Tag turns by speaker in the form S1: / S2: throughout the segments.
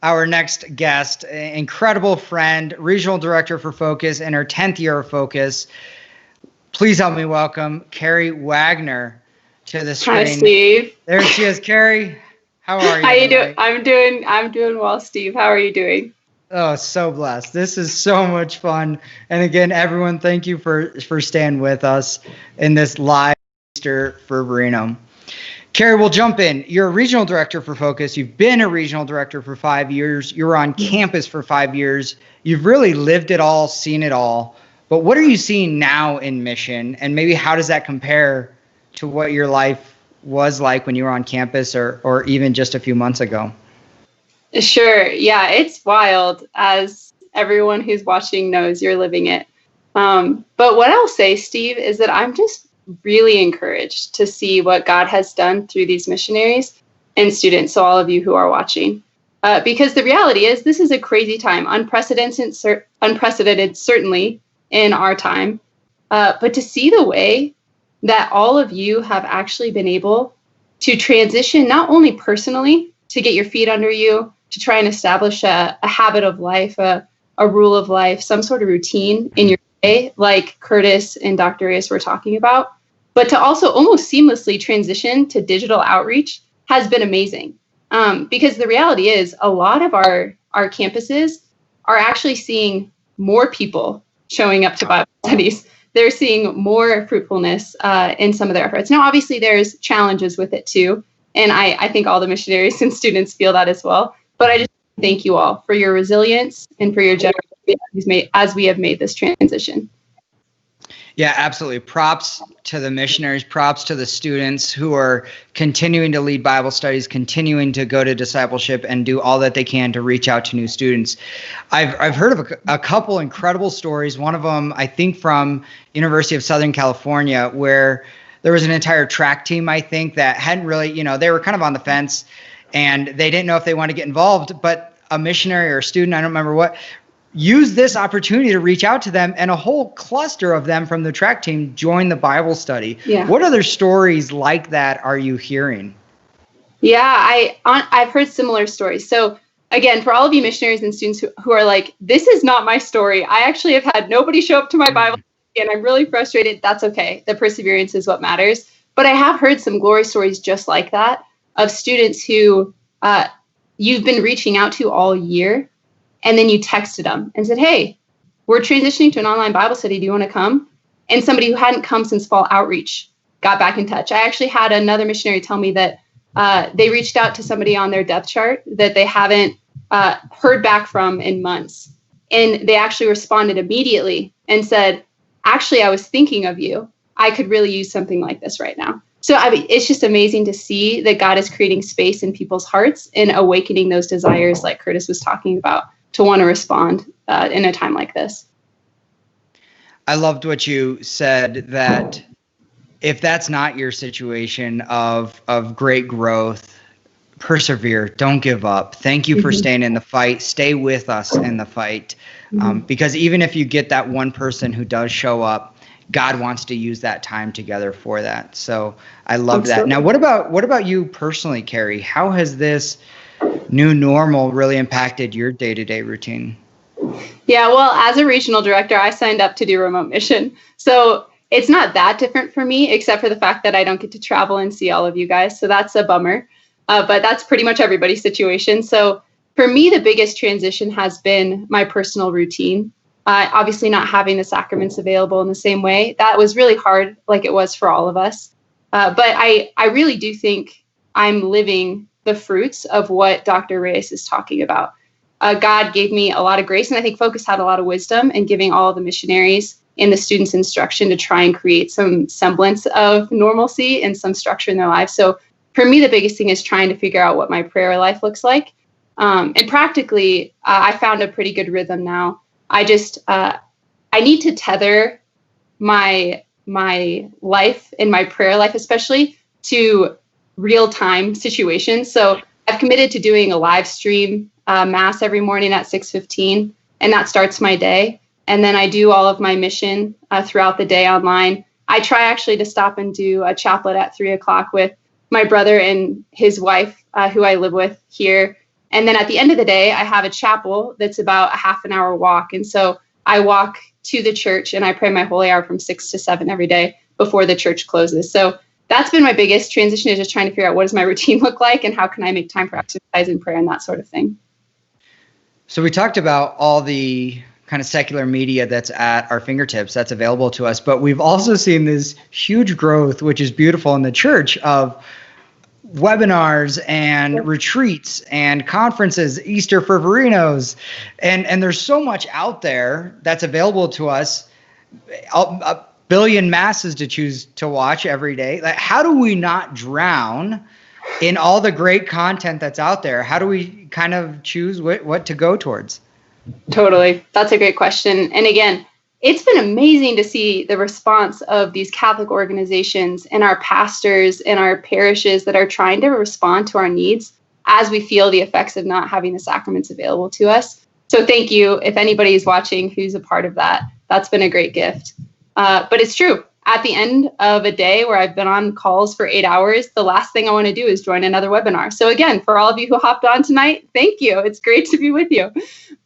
S1: our next guest, incredible friend, regional director for Focus in her 10th year of Focus. Please help me welcome Carrie Wagner to the screen.
S2: Hi, Steve.
S1: There she is. Carrie, how are you?
S2: How you doing? I'm doing well, Steve. How are you doing?
S1: Oh, so blessed. This is so much fun. And again, everyone, thank you for staying with us in this live Easter Fervorino. Carrie, we'll jump in. You're a regional director for Focus. You've been a regional director for 5 years. You were on campus for 5 years. You've really lived it all, seen it all. But what are you seeing now in mission? And maybe how does that compare to what your life was like when you were on campus or even just a few months ago?
S2: Sure. Yeah, it's wild. As everyone who's watching knows, you're living it. But what I'll say, Steve, is that I'm just really encouraged to see what God has done through these missionaries and students. So all of you who are watching, because the reality is this is a crazy time, unprecedented certainly in our time. But to see the way that all of you have actually been able to transition, not only personally to get your feet under you, to try and establish a habit of life, a rule of life, some sort of routine in your day, like Curtis and Dr. Reyes were talking about, but to also almost seamlessly transition to digital outreach has been amazing. Because the reality is a lot of our campuses are actually seeing more people showing up to Bible studies. They're seeing more fruitfulness in some of their efforts. Now, obviously, there's challenges with it too. And I think all the missionaries and students feel that as well. But I just thank you all for your resilience and for your generosity as we have made this transition.
S1: Yeah, absolutely. Props to the missionaries, props to the students who are continuing to lead Bible studies, continuing to go to discipleship and do all that they can to reach out to new students. I've heard of a couple incredible stories. One of them, I think, from University of Southern California, where there was an entire track team, I think, that hadn't really, they were kind of on the fence and they didn't know if they wanted to get involved, but a missionary or a student, I don't remember what, used this opportunity to reach out to them, and a whole cluster of them from the track team joined the Bible study. Yeah. What other stories like that are you hearing?
S2: Yeah, I've heard similar stories. So again, for all of you missionaries and students who are like, this is not my story. I actually have had nobody show up to my Bible study and I'm really frustrated. That's okay. The perseverance is what matters. But I have heard some glory stories just like that of students who you've been reaching out to all year. And then you texted them and said, hey, we're transitioning to an online Bible study. Do you want to come? And somebody who hadn't come since fall outreach got back in touch. I actually had another missionary tell me that they reached out to somebody on their depth chart that they haven't heard back from in months. And they actually responded immediately and said, actually, I was thinking of you. I could really use something like this right now. So it's just amazing to see that God is creating space in people's hearts and awakening those desires like Curtis was talking about, to want to respond in a time like this.
S1: I loved what you said, that if that's not your situation of great growth, persevere, don't give up. Thank you for staying in the fight. Stay with us in the fight. Because even if you get that one person who does show up, God wants to use that time together for that. So I love that. Now, what about you personally, Carrie? How has this new normal really impacted your day-to-day routine?
S2: Yeah, well, as a regional director, I signed up to do remote mission. So it's not that different for me, except for the fact that I don't get to travel and see all of you guys. So that's a bummer. But that's pretty much everybody's situation. So for me, the biggest transition has been my personal routine. Obviously not having the sacraments available in the same way. That was really hard, like it was for all of us. But I really do think I'm living the fruits of what Dr. Reyes is talking about. God gave me a lot of grace, and I think Focus had a lot of wisdom in giving all the missionaries and the students instruction to try and create some semblance of normalcy and some structure in their lives. So for me, the biggest thing is trying to figure out what my prayer life looks like. And practically, I found a pretty good rhythm now. I need to tether my life and my prayer life, especially, to real-time situations. So I've committed to doing a live stream mass every morning at 6:15, and that starts my day. And then I do all of my mission throughout the day online. I try actually to stop and do a chaplet at 3 o'clock with my brother and his wife, who I live with here. And then at the end of the day, I have a chapel that's about a half an hour walk. And so I walk to the church and I pray my holy hour from 6 to 7 every day before the church closes. So that's been my biggest transition, is just trying to figure out what does my routine look like and how can I make time for exercise and prayer and that sort of thing.
S1: So we talked about all the kind of secular media that's at our fingertips, that's available to us, but we've also seen this huge growth, which is beautiful in the church, of webinars and retreats and conferences, Easter Fervorinos, and there's so much out there that's available to us, a billion masses to choose to watch every day. Like, how do we not drown in all the great content that's out there? How do we kind of choose what to go towards?
S2: Totally. That's a great question. And again, it's been amazing to see the response of these Catholic organizations and our pastors and our parishes that are trying to respond to our needs as we feel the effects of not having the sacraments available to us. So thank you. If anybody is watching who's a part of that, that's been a great gift. But it's true. At the end of a day where I've been on calls for 8 hours, the last thing I want to do is join another webinar. So again, for all of you who hopped on tonight, thank you. It's great to be with you.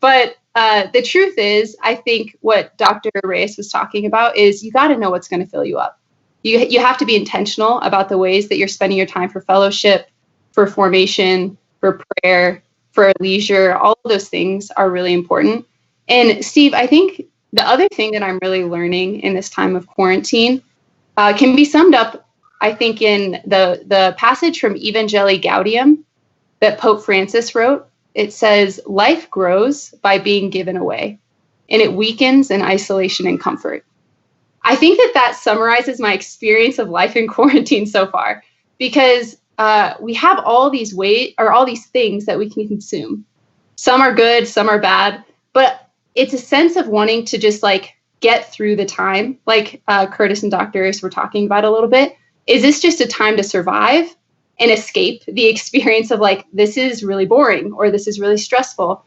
S2: But the truth is, I think what Dr. Reyes was talking about is you got to know what's going to fill you up. You have to be intentional about the ways that you're spending your time for fellowship, for formation, for prayer, for leisure. All of those things are really important. And Steve, I think the other thing that I'm really learning in this time of quarantine can be summed up, I think, in the passage from Evangelii Gaudium that Pope Francis wrote. It says, life grows by being given away, and it weakens in isolation and comfort. I think that summarizes my experience of life in quarantine so far, because we have all these things that we can consume. Some are good, some are bad, but it's a sense of wanting to just like get through the time, like Curtis and Dr. Reyes were talking about a little bit. Is this just a time to survive and escape the experience of like, this is really boring or this is really stressful?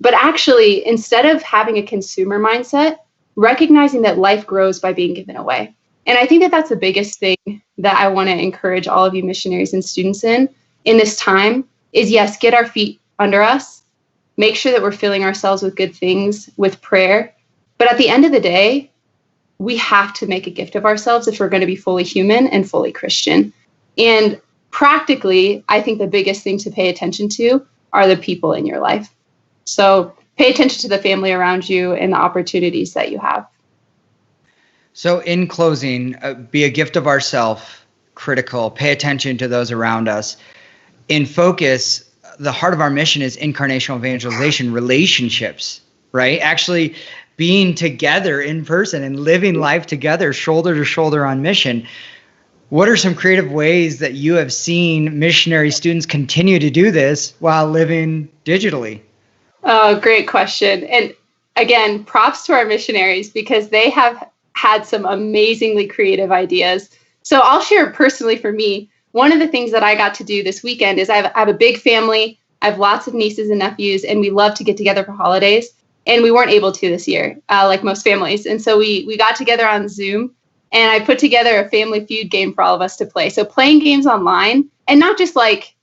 S2: But actually, instead of having a consumer mindset, recognizing that life grows by being given away. And I think that that's the biggest thing that I want to encourage all of you missionaries and students in this time is, yes, get our feet under us, make sure that we're filling ourselves with good things, with prayer. But at the end of the day, we have to make a gift of ourselves if we're going to be fully human and fully Christian. And practically, I think the biggest thing to pay attention to are the people in your life. So pay attention to the family around you and the opportunities that you have.
S1: So in closing, be a gift of ourselves, critical, pay attention to those around us. In focus, the heart of our mission is incarnational evangelization, relationships, right? Actually being together in person and living life together, shoulder to shoulder on mission. What are some creative ways that you have seen missionary students continue to do this while living digitally?
S2: Oh, great question. And again, props to our missionaries because they have had some amazingly creative ideas. So I'll share personally for me, one of the things that I got to do this weekend is I have a big family. I have lots of nieces and nephews, and we love to get together for holidays. And we weren't able to this year, like most families. And so we got together on Zoom, and I put together a Family Feud game for all of us to play. So playing games online, and not just like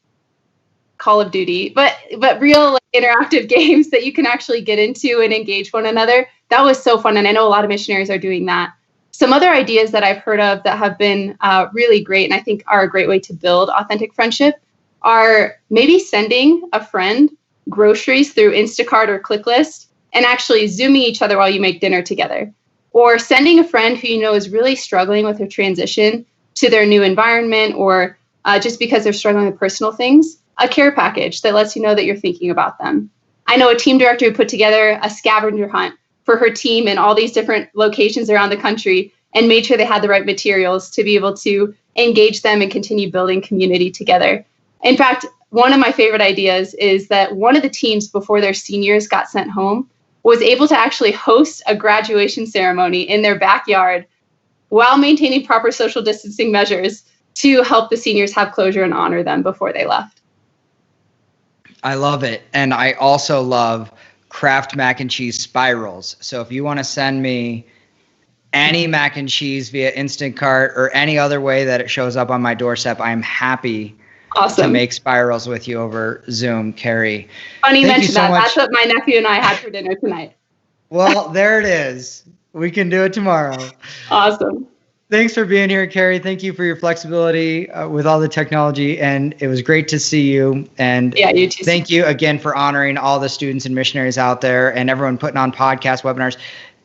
S2: Call of Duty, but real like, interactive games that you can actually get into and engage one another. That was so fun. And I know a lot of missionaries are doing that. Some other ideas that I've heard of that have been really great, and I think are a great way to build authentic friendship, are maybe sending a friend groceries through Instacart or ClickList and actually Zooming each other while you make dinner together. Or sending a friend who you know is really struggling with their transition to their new environment, or just because they're struggling with personal things, a care package that lets you know that you're thinking about them. I know a team director who put together a scavenger hunt for her team in all these different locations around the country and made sure they had the right materials to be able to engage them and continue building community together. In fact, one of my favorite ideas is that one of the teams before their seniors got sent home was able to actually host a graduation ceremony in their backyard while maintaining proper social distancing measures to help the seniors have closure and honor them before they left.
S1: I love it. And I also love Kraft mac and cheese spirals. So if you want to send me any mac and cheese via Instacart or any other way that it shows up on my doorstep, I'm happy
S2: Awesome.
S1: make spirals with you over Zoom, Carrie.
S2: Funny you
S1: Thank
S2: mentioned
S1: so
S2: that.
S1: much.
S2: That's what my nephew and I had for dinner tonight.
S1: Well, there it is. We can do it tomorrow.
S2: Awesome.
S1: Thanks for being here, Carrie. Thank you for your flexibility with all the technology, and it was great to see you. And
S2: yeah, you too.
S1: Thank you again for honoring all the students and missionaries out there and everyone putting on podcasts, webinars.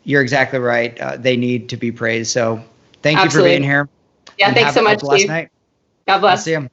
S1: You're exactly right. They need to be praised. So thank you for being here.
S2: Yeah, thanks so much,
S1: Have a blessed
S2: Steve.
S1: night.
S2: God bless.
S1: I'll see you.